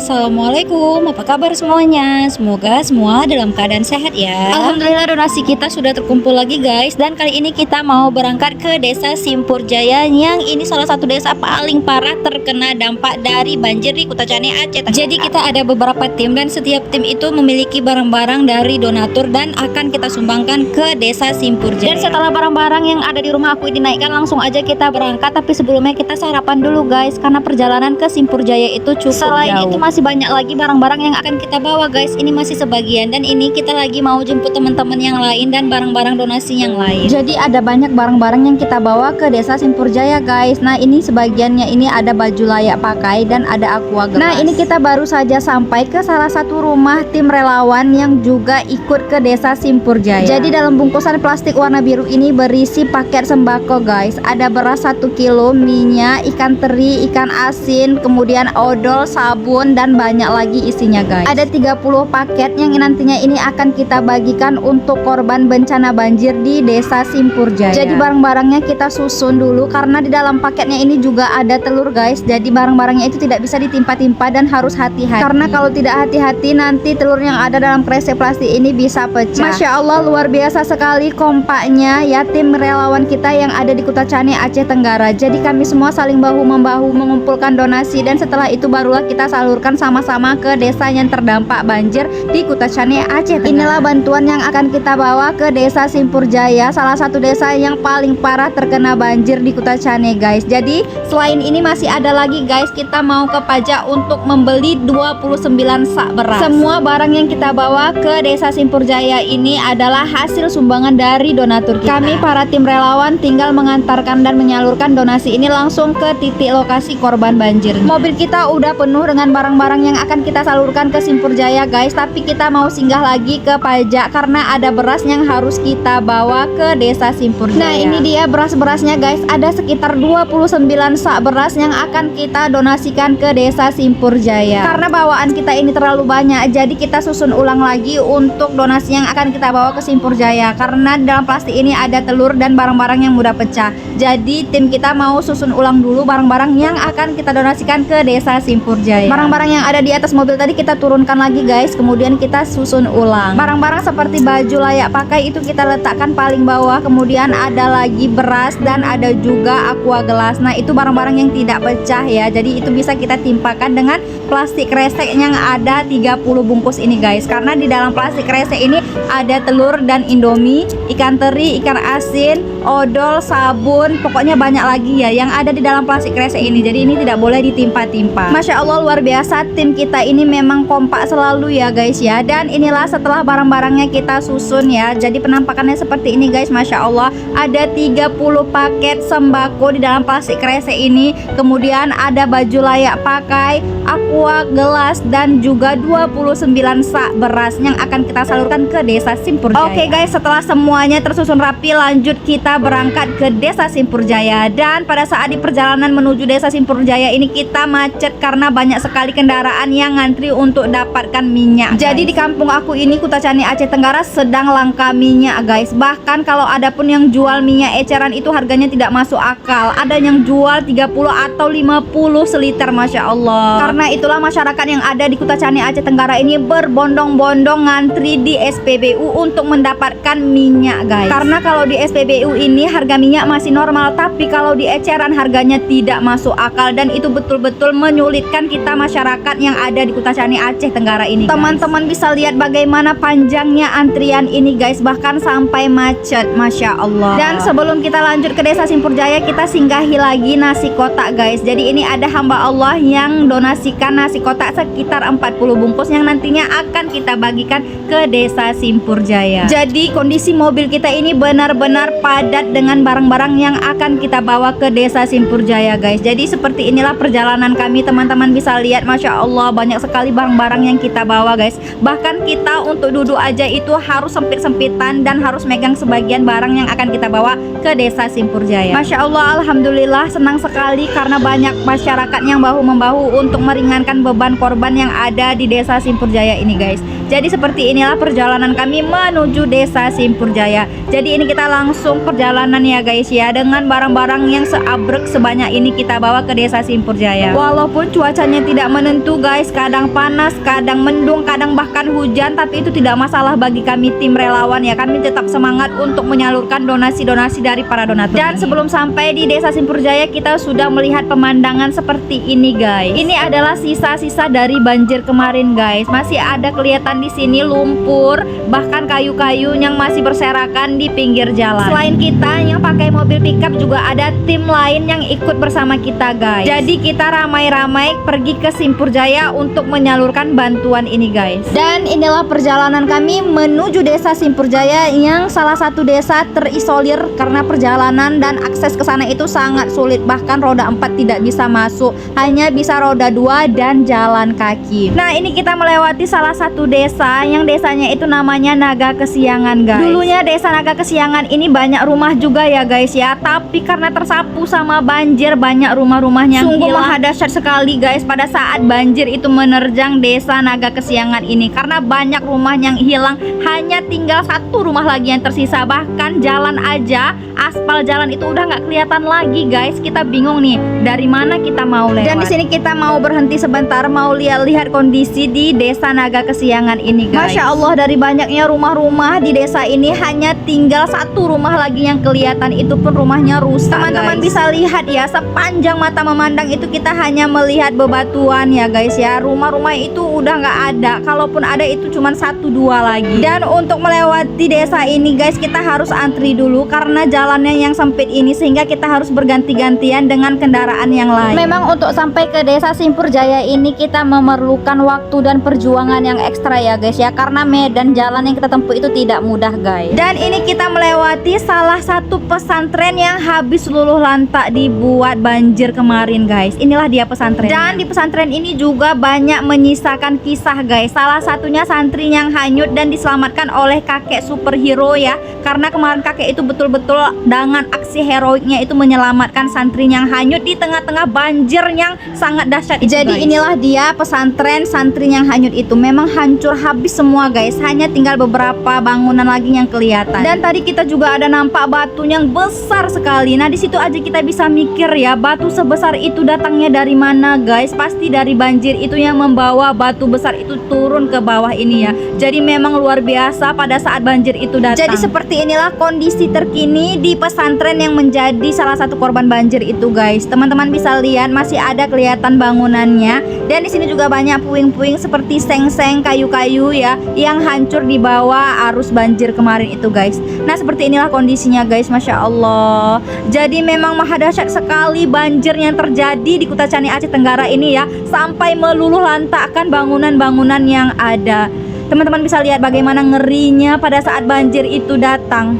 Assalamualaikum, apa kabar semuanya? Semoga semua dalam keadaan sehat ya. Alhamdulillah donasi kita sudah terkumpul lagi guys. Dan kali ini kita mau berangkat ke desa Simpur Jaya, yang ini salah satu desa paling parah terkena dampak dari banjir di Kutacani, Aceh. Jadi kita ada beberapa tim, dan setiap tim itu memiliki barang-barang dari donatur dan akan kita sumbangkan ke desa Simpur Jaya. Dan setelah barang-barang yang ada di rumah aku dinaikkan, langsung aja kita berangkat. Tapi sebelumnya kita sarapan dulu guys, karena perjalanan ke Simpur Jaya itu cukup selain jauh. Itu masih banyak lagi barang-barang yang akan kita bawa guys. Ini masih sebagian, dan ini kita lagi mau jemput teman-teman yang lain dan barang-barang donasi yang lain. Jadi ada banyak barang-barang yang kita bawa ke desa Simpur Jaya guys. Nah ini sebagiannya ini ada baju layak pakai dan ada aqua gelas. Nah ini kita baru saja sampai ke salah satu rumah tim relawan yang juga ikut ke desa Simpur Jaya. Jadi dalam bungkusan plastik warna biru ini berisi paket sembako guys. Ada beras 1 kilo, minyak, ikan teri, ikan asin, kemudian odol, sabun, dan banyak lagi isinya guys. Ada 30 paket yang nantinya ini akan kita bagikan untuk korban bencana banjir di desa Simpur Jaya. Jadi barang-barangnya kita susun dulu, karena di dalam paketnya ini juga ada telur guys. Jadi barang-barangnya itu tidak bisa ditimpa-timpa dan harus hati-hati, karena kalau tidak hati-hati nanti telur yang ada dalam kresek plastik ini bisa pecah. Masya Allah, luar biasa sekali kompaknya ya tim relawan kita yang ada di Kutacani, Aceh Tenggara. Jadi kami semua saling bahu-membahu mengumpulkan donasi, dan setelah itu barulah kita salurkan sama-sama ke desa yang terdampak banjir di Kutacani, Aceh Tenggara. Inilah bantuan yang akan kita bawa ke desa Simpur Jaya, salah satu desa yang paling parah terkena banjir di Kutacani guys. Jadi selain ini masih ada lagi guys, kita mau ke pajak untuk membeli 29 sak beras. Semua barang yang kita bawa ke desa Simpur Jaya ini adalah hasil sumbangan dari donatur kita. Kami para tim relawan tinggal mengantarkan dan menyalurkan donasi ini langsung ke titik lokasi korban banjir. Mobil kita udah penuh dengan barang-barang yang akan kita salurkan ke Simpur Jaya guys, tapi kita mau singgah lagi ke pajak karena ada beras yang harus kita bawa ke desa Simpur Jaya. Nah ini dia beras-berasnya guys, ada sekitar 29 sak beras yang akan kita donasikan ke desa Simpur Jaya. Karena bawaan kita ini terlalu banyak, jadi kita susun ulang lagi untuk donasi yang akan kita bawa ke Simpur Jaya, karena di dalam plastik ini ada telur dan barang-barang yang mudah pecah. Jadi tim kita mau susun ulang dulu barang-barang yang akan kita donasikan ke desa Simpur Jaya. Barang-barang yang ada di atas mobil tadi kita turunkan lagi guys, kemudian kita susun ulang. Barang-barang seperti baju layak pakai itu kita letakkan paling bawah, kemudian ada lagi beras dan ada juga aqua gelas. Nah itu barang-barang yang tidak pecah ya, jadi itu bisa kita timpakan dengan plastik kresek yang ada 30 bungkus ini guys. Karena di dalam plastik kresek ini ada telur dan indomie, ikan teri, ikan asin, odol, sabun, pokoknya banyak lagi ya yang ada di dalam plastik kresek ini. Jadi ini tidak boleh ditimpa-timpa. Masya Allah luar biasa, tim kita ini memang kompak selalu ya guys ya. Dan inilah setelah barang-barangnya kita susun ya, jadi penampakannya seperti ini guys. Masya Allah, ada 30 paket sembako di dalam plastik kresek ini, kemudian ada baju layak pakai, aqua gelas, dan juga 29 sak beras yang akan kita salurkan ke desa Simpur Jaya. Oke guys, setelah semuanya tersusun rapi, lanjut kita berangkat ke desa Simpur Jaya. Dan pada saat di perjalanan menuju desa Simpur Jaya ini kita macet karena banyak sekali kendaraan yang ngantri untuk dapatkan minyak guys. Jadi di kampung aku ini Kutacani, Aceh Tenggara sedang langka minyak guys. Bahkan kalau ada pun yang jual minyak eceran itu harganya tidak masuk akal. Ada yang jual 30 atau 50 seliter, Masya Allah. Karena itulah masyarakat yang ada di Kutacani, Aceh Tenggara ini berbondong-bondong ngantri di SPBU untuk mendapatkan minyak guys. Karena kalau di SPBU ini harga minyak masih normal, tapi kalau di eceran harganya tidak masuk akal, dan itu betul-betul menyulitkan kita masyarakat yang ada di Kutacani, Aceh Tenggara ini. Teman-teman bisa lihat bagaimana panjangnya antrian ini guys, bahkan sampai macet, Masya Allah. Dan sebelum kita lanjut ke desa Simpur Jaya, kita singgahi lagi nasi kotak guys. Jadi ini ada hamba Allah yang donasikan nasi kotak sekitar 40 bungkus yang nantinya akan kita bagikan ke desa Simpur Jaya. Jadi kondisi mobil kita ini benar-benar padat dengan barang-barang yang akan kita bawa ke desa Simpur Jaya guys. Jadi seperti inilah perjalanan kami, teman-teman bisa lihat. Masya Allah, banyak sekali barang-barang yang kita bawa guys. Bahkan kita untuk duduk aja itu harus sempit-sempitan dan harus megang sebagian barang yang akan kita bawa ke desa Simpur Jaya. Masya Allah, alhamdulillah senang sekali karena banyak masyarakat yang bahu-membahu untuk meringankan beban korban yang ada di desa Simpur Jaya ini guys. Jadi seperti inilah perjalanan kami menuju desa Simpur Jaya. Jadi ini kita langsung perjalanan ya guys ya, dengan barang-barang yang seabrek sebanyak ini kita bawa ke desa Simpur Jaya. Walaupun cuacanya tidak menentu guys, kadang panas, kadang mendung, kadang bahkan hujan, tapi itu tidak masalah bagi kami tim relawan ya. Kami tetap semangat untuk menyalurkan donasi-donasi dari para donatur. Dan sebelum sampai di desa Simpur Jaya, kita sudah melihat pemandangan seperti ini guys. Ini adalah sisa-sisa dari banjir kemarin guys. Masih ada kelihatan di sini lumpur, bahkan kayu-kayu yang masih berserakan di pinggir jalan. Selain kita yang pakai mobil pickup, juga ada tim lain yang ikut bersama kita guys. Jadi kita ramai-ramai pergi ke Simpur Jaya untuk menyalurkan bantuan ini guys. Dan inilah perjalanan kami menuju desa Simpur Jaya, yang salah satu desa terisolir karena perjalanan dan akses ke sana itu sangat sulit. Bahkan roda 4 tidak bisa masuk, hanya bisa roda 2 dan jalan kaki. Nah, ini kita melewati salah satu desa yang desanya itu namanya Naga Kesiangan guys. Dulunya desa Naga Kesiangan ini banyak rumah juga ya guys ya, tapi karena tersapu sama banjir, banyak rumah-rumahnya sungguh dahsyat sekali guys pada saat banjir itu menerjang desa Naga Kesiangan ini. Karena banyak rumah yang hilang, hanya tinggal satu rumah lagi yang tersisa. Bahkan jalan aja, aspal jalan itu udah nggak kelihatan lagi guys. Kita bingung nih dari mana kita mau lewat. Dan di sini kita mau berhenti sebentar, mau lihat-lihat kondisi di desa Naga Kesiangan ini guys. Masya Allah, dari banyaknya rumah-rumah di desa ini hanya tinggal satu rumah lagi yang kelihatan, itu pun rumahnya rusak. Teman-teman bisa lihat ya, sepanjang mata memandang itu kita hanya melihat bebatuan ya guys ya. Rumah-rumah itu udah nggak ada, kalaupun ada itu cuma 1-2 lagi. Dan untuk melewati desa ini guys, kita harus antri dulu karena jalannya yang sempit ini, sehingga kita harus berganti-gantian dengan kendaraan yang lain. Memang untuk sampai ke desa Simpur Jaya ini kita memerlukan waktu dan perjuangan yang ekstra ya guys ya, karena medan jalan yang kita tempuh itu tidak mudah guys. Dan ini kita melewati salah satu pesantren yang habis luluh lantak dibuat banjir kemarin guys. Inilah dia pesantren. Dan di pesantren ini juga banyak menyisakan kisah guys. Salah satunya santri yang hanyut dan diselamatkan oleh kakek superhero ya, karena kemarin kakek itu betul-betul dengan aksi heroiknya itu menyelamatkan santri yang hanyut di tengah-tengah banjir yang sangat dahsyat itu. Jadi guys, inilah dia pesantren santri yang hanyut itu. Memang hancur habis semua guys, hanya tinggal beberapa bangunan lagi yang kelihatan. Dan tadi kita juga ada nampak batu yang besar sekali. Nah, di situ aja kita bisa mikir ya, batu sebesar itu datangnya dari mana guys? Pasti dari banjir itu yang membawa batu besar itu turun ke bawah ini ya. Jadi memang luar biasa pada saat banjir itu datang. Jadi seperti inilah kondisi terkini di pesantren yang menjadi salah satu korban banjir itu guys. Teman-teman bisa lihat masih ada kelihatan bangunannya. Dan di sini juga banyak puing-puing seperti seng-seng, kayu-kayu ya, yang hancur di bawah arus banjir kemarin itu guys. Nah, seperti inilah kondisinya guys, Masya Allah. Jadi memang maha dahsyat sekali banjir yang terjadi di Kuta Cani Aceh Tenggara ini ya, sampai meluluh lantakkan bangunan-bangunan yang ada. Teman-teman bisa lihat bagaimana ngerinya pada saat banjir itu datang.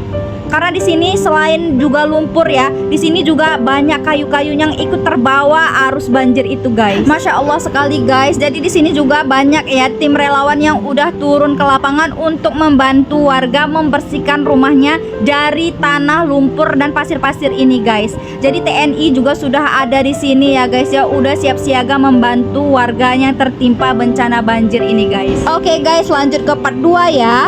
Karena di sini selain juga lumpur ya, di sini juga banyak kayu-kayu yang ikut terbawa arus banjir itu guys. Masya Allah sekali guys. Jadi di sini juga banyak ya tim relawan yang udah turun ke lapangan untuk membantu warga membersihkan rumahnya dari tanah, lumpur dan pasir-pasir ini guys. Jadi TNI juga sudah ada di sini ya guys ya, udah siap siaga membantu warga yang tertimpa bencana banjir ini guys. Oke guys, lanjut ke part 2 ya.